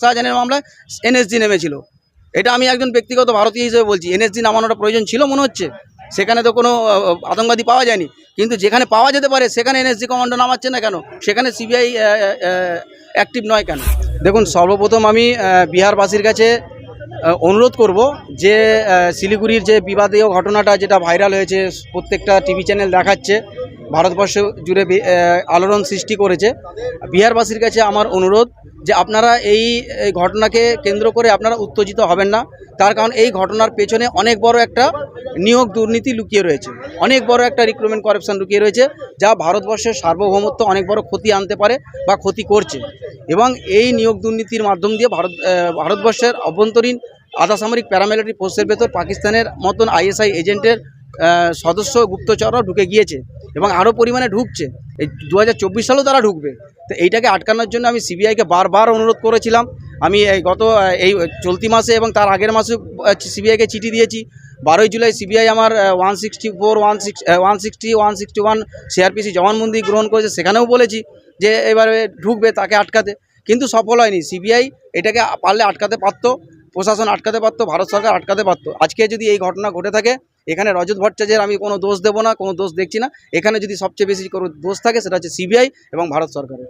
শাহজাহানের মামলায় এনএসজি নেমেছিল। এটা আমি একজন ব্যক্তিগত ভারতীয় হিসেবে বলছি, এনএসজি নামানোটা প্রয়োজন ছিল মনে হচ্ছে? সেখানে তো কোনো আতঙ্কবাদী পাওয়া যায়নি, কিন্তু যেখানে পাওয়া যেতে পারে সেখানে এনএসজি কমান্ডো নামাচ্ছে না কেন? সেখানে সিবিআই অ্যাক্টিভ নয় কেন? দেখুন, সর্বপ্রথম আমি বিহারবাসীর কাছে অনুরোধ করব যে শিলিগুড়ির যে বিবাদীয় ঘটনাটা যেটা ভাইরাল হয়েছে, প্রত্যেকটা টিভি চ্যানেল দেখাচ্ছে, ভারতবর্ষ জুড়ে আলোড়ন সৃষ্টি করেছে। বিহারবাসীর কাছে আমার অনুরোধ যে আপনারা এই ঘটনাকে কেন্দ্র করে আপনারা উত্তেজিত হবেন না। তার কারণ এই ঘটনার পেছনে অনেক বড় একটা নিয়োগ দুর্নীতি লুকিয়ে রয়েছে, অনেক বড় একটা রিক্রুটমেন্ট করাপশন লুকিয়ে রয়েছে, যা ভারতবর্ষের সার্বভৌমত্ব অনেক বড় ক্ষতি আনতে পারে বা ক্ষতি করছে। এবং এই নিয়োগ দুর্নীতির মাধ্যম দিয়ে ভারতবর্ষের অভ্যন্তরীণ আধা সামরিক প্যারামিলিটারি ফোর্সের ভেতর পাকিস্তানের মতন আইএসআই এজেন্টের সদস্য গুপ্তচররা ঢুকে গিয়েছে এবং আরও পরিমাণে ঢুকছে। এই 2024 সালেও তারা ঢুকবে। তো এইটাকে আটকানোর জন্য আমি সিবিআইকে বারবার অনুরোধ করেছিলাম। আমি এই চলতি মাসে এবং তার আগের মাসে সিবিআইকে চিঠি দিয়েছি। 12ই জুলাই সিবিআই আমার 164, 160, 161 সিআরপিসি জবানবন্দি গ্রহণ করেছে। সেখানেও বলেছি যে এবারে ঢুকবে, তাকে আটকাতে, কিন্তু সফল হয়নি। সিবিআই এটাকে পারলে আটকাতে পারত, প্রশাসন আটকাতে পারত, ভারত সরকার আটকাতে পারত। আজকে যদি এই ঘটনা ঘটে থাকে, এখানে রজত ভট্টাচার্যের আমি কোনো দোষ দেবো না, কোনো দোষ দেখছি না। এখানে যদি সবচেয়ে বেশি কোনো দোষ থাকে সেটা হচ্ছে সিবিআই এবং ভারত সরকারের।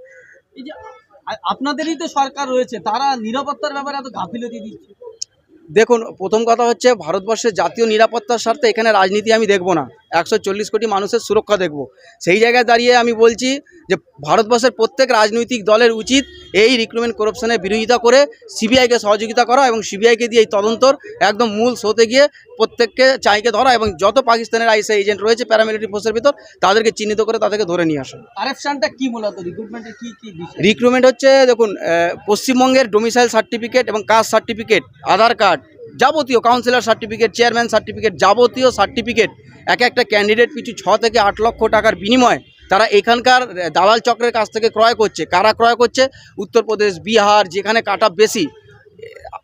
এই যে আপনাদেরই তো সরকার রয়েছে, তারা নিরাপত্তার ব্যাপারে এত গাফিলতি দিচ্ছে। দেখুন, প্রথম কথা হচ্ছে ভারতবর্ষের জাতীয় নিরাপত্তার স্বার্থে এখানে রাজনীতি আমি দেখব না, 140 কোটি মানুষের সুরক্ষা দেখব। সেই জায়গায় দাঁড়িয়ে আমি বলছি যে ভারতবর্ষের প্রত্যেক রাজনৈতিক দলের উচিত এই রিক্রুটমেন্ট করাপশনের বিরোধিতা করে সিবিআইকে সহযোগিতা করা এবং সিবিআইকে দিয়ে এই তদন্তর একদম মূল স্রোতে গিয়ে প্রত্যেককে চাইকে ধরা এবং যত পাকিস্তানের আইএসআই এজেন্ট রয়েছে প্যারামিলিটারি ফোর্সের ভিতর তাদেরকে চিহ্নিত করে তাদেরকে ধরে নিয়ে আসা। কারাপশনটা কি মূলত রিক্রুটমেন্টের কি বিষয়? রিক্রুটমেন্ট হচ্ছে, দেখুন, পশ্চিমবঙ্গের ডোমিসাইল সার্টিফিকেট এবং কাস্ট সার্টিফিকেট, আধার কার্ড, যাবতীয় কাউন্সিলর সার্টিফিকেট, চেয়ারম্যান সার্টিফিকেট, যাবতীয় সার্টিফিকেট এক একটা ক্যান্ডিডেট পিছু 6 থেকে 8 লক্ষ টাকার বিনিময়ে তারা এখানকার দালাল চক্রের কাছ থেকে ক্রয় করছে। কারা ক্রয় করছে? উত্তরপ্রদেশ, বিহার, যেখানে কাটঅফ বেশি।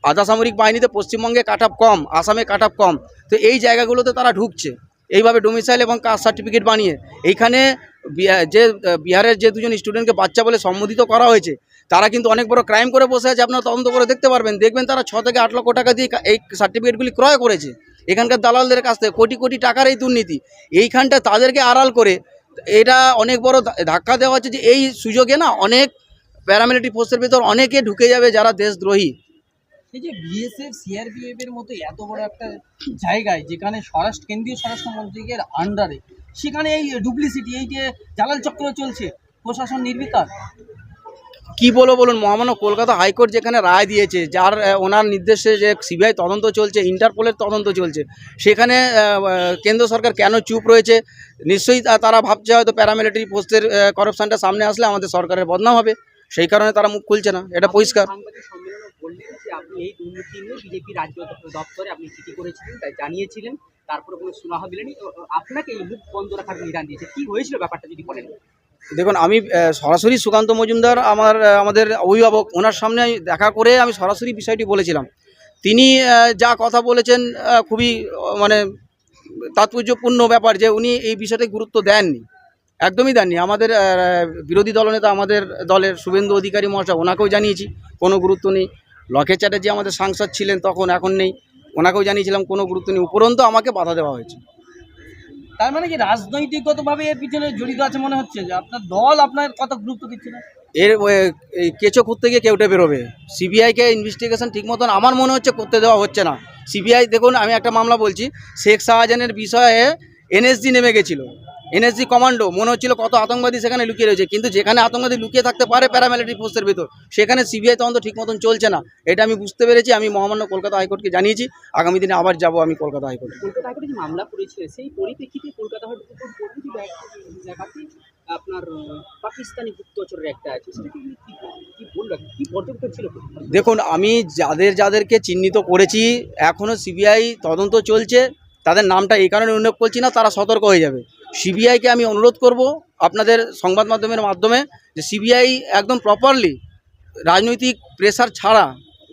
আধা সামরিক বাহিনীতে পশ্চিমবঙ্গে কাটঅফ কম, আসামে কাটঅফ কম। তো এই জায়গাগুলোতে তারা ঢুকছে এইভাবে ডোমিসাইল এবং কাস্ট সার্টিফিকেট বানিয়ে। এইখানে বিহারের যে 2জন স্টুডেন্টকে বাচ্চা বলে সম্বোধিত করা হয়েছে, তারা কিন্তু অনেক বড় ক্রাইম করে বসে আছে। আপনারা তদন্ত করে দেখতে পারবেন, দেখবেন তারা 6 থেকে 8 লক্ষ টাকা দিয়ে এই সার্টিফিকেটগুলি ক্রয় করেছে এখানকার দালালদের কাছ থেকে। কোটি কোটি টাকার এই দুর্নীতি, এইখানটা তাদেরকে আড়াল করে এটা অনেক বড় ধাক্কা দেওয়া হচ্ছে যে এই সুযোগে না অনেক প্যারামিলিটারি ফোর্সের ভিতর অনেকে ঢুকে যাবে যারা দেশদ্রোহী। এই যে বিএসএফ, সিআরপিএফ এর মতো এত বড় একটা জায়গায়, যেখানে কেন্দ্রীয় স্বরাষ্ট্রমন্ত্রীর আন্ডারে, সেখানে এই ডুপ্লিসিটি, এই যে জালাল চক্র চলছে, প্রশাসন নির্বিকার। কি বলবো বলুন, মহামান্য কলকাতা হাইকোর্ট যেখানে রায় দিয়েছে, যার ওনার নির্দেশে যে সিবিআই তদন্ত চলছে, ইন্টারপোলের তদন্ত চলছে, সেখানে কেন্দ্র সরকার কেন চুপ রয়েছে? নিশ্চয়ই তারা ভাবছে হয়তো প্যারামিলিটারি ফোর্সের করাপশনটা সামনে আসলে আমাদের সরকারের বদনাম হবে, সেই কারণে তারা মুখ খুলছে না। এটা পরিষ্কার। বললেন যে আপনি এই দুর্নীতি নিয়ে বিজেপি রাজ্য দপ্তরে আপনি চিঠি করেছিলেন, তাই জানিয়েছিলেন, তারপরে কোনো সুরাহা দিলেনি, আপনাকে এই মুখ বন্ধ রাখার নির্দেশ দিয়েছে। কি হয়েছিল ব্যাপারটা যদি বলেন? দেখুন, আমি সরাসরি সুকান্ত মজুমদার আমাদের অভিভাবক, ওনার সামনে দেখা করে আমি সরাসরি বিষয়টি বলেছিলাম। তিনি যা কথা বলেছেন খুবই মানে তাৎপর্যপূর্ণ ব্যাপার, যে উনি এই বিষয়টায় গুরুত্ব দেননি, একদমই দেননি। আমাদের বিরোধী দলনেতা, আমাদের দলের শুভেন্দু অধিকারী মহাশয়, ওনাকেও জানিয়েছি, কোনো গুরুত্ব নেই। লকেট চ্যাটার্জি আমাদের সাংসদ ছিলেন তখন, এখন নেই, ওনাকেও জানিয়েছিলাম, কোনো গুরুত্ব নেই। উপরন্তু আমাকে বাধা দেওয়া হয়েছে। তার মানে কি রাজনৈতিকগতভাবে এর পিছনে জড়িত আছে মনে হচ্ছে, যে আপনার দল আপনার কথা গুরুত্ব দিচ্ছে না? এর কেঁচো খুঁড়তে গিয়ে কেউটে বেরোবে। সিবিআইকে ইনভেস্টিগেশন ঠিক মতন আমার মনে হচ্ছে করতে দেওয়া হচ্ছে না। সিবিআই, দেখুন, আমি একটা মামলা বলছি, শেখ শাহজাহানের বিষয়ে এনএসজি নেমে গেছিলো, এনএসজি কমান্ডো, মনে হচ্ছিল কত আতঙ্কবাদী সেখানে লুকিয়ে রয়েছে, কিন্তু যেখানে আতঙ্কবাদী লুকিয়ে থাকতে পারে প্যারামিলিটারি ফোর্সের ভিতর, সেখানে সিবিআই তদন্ত ঠিক মতন চলছে না। এটা আমি বুঝতে পেরেছি। আমি মহামান্য কলকাতা হাইকোর্টকে জানিয়েছি, আগামী দিনে আবার যাব আমি কলকাতা হাইকোর্টে। কলকাতা হাইকোর্টে যে মামলা করেছিল, সেই পরিপ্রেক্ষিতে কলকাতা হাইকোর্ট জায়গাতে আপনার পাকিস্তানি গুপ্তচরের একটা আছে, সেটাকে কি বলবেন, কি পর্যবেক্ষণ ছিল? দেখুন, আমি যাদেরকে চিহ্নিত করেছি, এখনও সিবিআই তদন্ত চলছে, তাদের নামটা এই কারণে উল্লেখ করছি না, তারা সতর্ক হয়ে যাবে। সিবিআইকে আমি অনুরোধ করব আপনাদের সংবাদ মাধ্যমের মাধ্যমে, যে সিবিআই একদম প্রপারলি রাজনৈতিক প্রেসার ছাড়া,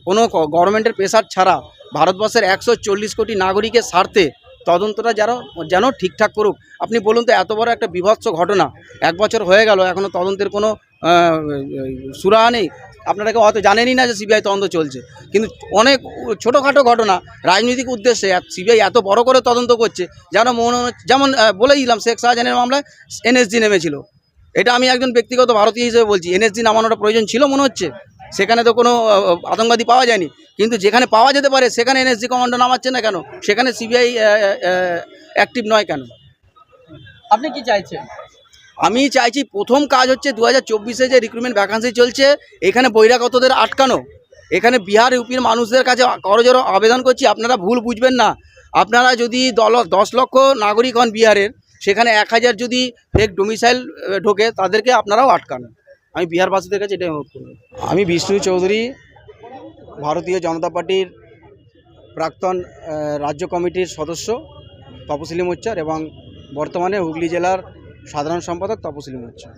কোনো গভর্নমেন্টের প্রেসার ছাড়া ভারতবর্ষের 140 কোটি নাগরিকের স্বার্থে তদন্তটা যেন ঠিকঠাক করুক। আপনি বলুন তো, এত বড় একটা বিভৎস ঘটনা 1 বছর হয়ে গেল, এখনও তদন্তের কোনো সুরাহা নেই? আপনারা কেউ হয়তো জানেনই না যে সিবিআই তদন্ত চলছে, কিন্তু অনেক ছোটোখাটো ঘটনা রাজনৈতিক উদ্দেশ্যে সিবিআই এত বড় করে তদন্ত করছে যেন মনে হচ্ছে, যেমন বলেই দিলাম শেখ শাহজাহানের মামলায় এনএসজি নেমেছিল। এটা আমি একজন ব্যক্তিগত ভারতীয় হিসেবে বলছি, এনএসজি নামানোটা প্রয়োজন ছিল মনে হচ্ছে? সেখানে তো কোনো আতঙ্কবাদী পাওয়া যায়নি, কিন্তু যেখানে পাওয়া যেতে পারে সেখানে এনএসজি কমান্ডো নামাচ্ছে না কেন? সেখানে সিবিআই অ্যাক্টিভ নয় কেন? আপনি কি চাইছেন? আমি চাইছি প্রথম কাজ হচ্ছে 2024-এ যে রিক্রুটমেন্ট ভ্যাকান্সি চলছে এখানে বহিরাগতদের আটকানো। এখানে বিহার ইউপির মানুষদের কাছে করজোড়ে আবেদন করছি, আপনারা ভুল বুঝবেন না। আপনারা যদি 10 লক্ষ নাগরিক হন বিহারের, সেখানে 1000 যদি ফেক ডোমিসাইল ঢোকে তাদেরকে আপনারাও আটকান। আমি বিহারবাসীদের কাছে এটাই অনুরোধ করব। আমি বিষ্ণু চৌধুরী, ভারতীয় জনতা পার্টির প্রাক্তন রাজ্য কমিটির সদস্য তপশিলি মোর্চার, এবং বর্তমানে হুগলি জেলার সাধারণ সম্পাদক তপশিলি মোর্চা।